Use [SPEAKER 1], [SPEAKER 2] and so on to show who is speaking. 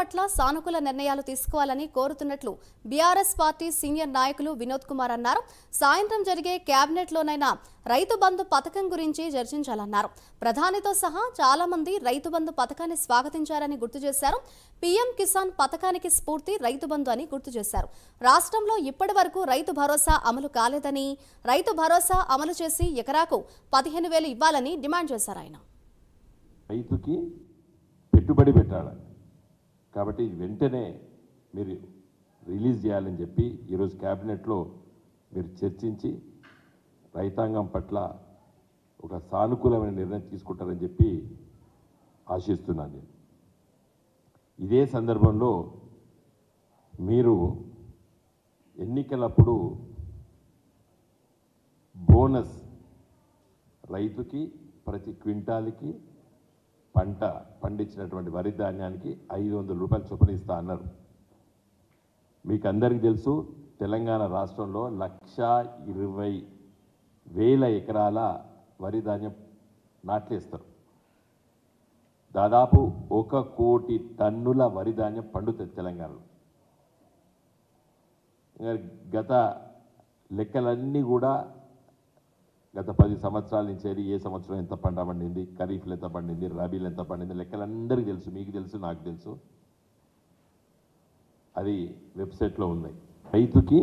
[SPEAKER 1] పట్ల సానుకూల నిర్ణయాలు తీసుకోవాలని కోరుతున్నట్లు బీఆర్ఎస్ పార్టీ సీనియర్ నాయకులు వినోద్ కుమార్ అన్నారు. సాయంత్రం జరిగే కేబినెట్లోనైనా రైతు బంధు పథకం గురించి చర్చించాలన్నారు. ప్రధానితో సహా చాలా మంది రైతు బంధు పథకాన్ని స్వాగతించారని గుర్తు చేశారు. పీఎం కిసాన్ పథకానికి స్ఫూర్తి రైతు బంధు అని గుర్తు చేశారు. రాష్ట్రంలో ఇప్పటి వరకు రైతు భరోసా అమలు కాలేదని, రైతు భరోసా అమలు చేసి ఎకరాకు 15,000 ఇవ్వాలని డిమాండ్ చేశారు. ఆయన
[SPEAKER 2] రైతుకి పెట్టుబడి పెట్టాలి కాబట్టి వెంటనే మీరు రిలీజ్ చేయాలని చెప్పి ఈరోజు క్యాబినెట్లో మీరు చర్చించి రైతాంగం పట్ల ఒక సానుకూలమైన నిర్ణయం తీసుకుంటారని చెప్పి ఆశిస్తున్నాను. నేను ఇదే సందర్భంలో మీరు ఎన్నికలప్పుడు బోనస్ రైతుకి ప్రతి క్వింటాల్కి పంట పండించినటువంటి వరి ధాన్యానికి 500 రూపాయలు చొప్పున ఇస్తా అన్నారు. మీకు అందరికీ తెలుసు, తెలంగాణ రాష్ట్రంలో 1,20,000 ఎకరాల వరి ధాన్యం నాట్లేస్తారు. దాదాపు 1 కోటి టన్నుల వరి ధాన్యం పండుతుంది తెలంగాణలో. గత లెక్కలన్నీ కూడా గత 10 సంవత్సరాల నుంచి ఏ సంవత్సరం ఎంత పంట పండింది, ఖరీఫ్లు ఎంత పండింది, రబీలు ఎంత పండింది, లెక్కలందరికీ తెలుసు. మీకు తెలుసు, నాకు తెలుసు. అది వెబ్సైట్లో ఉన్నాయి. రైతుకి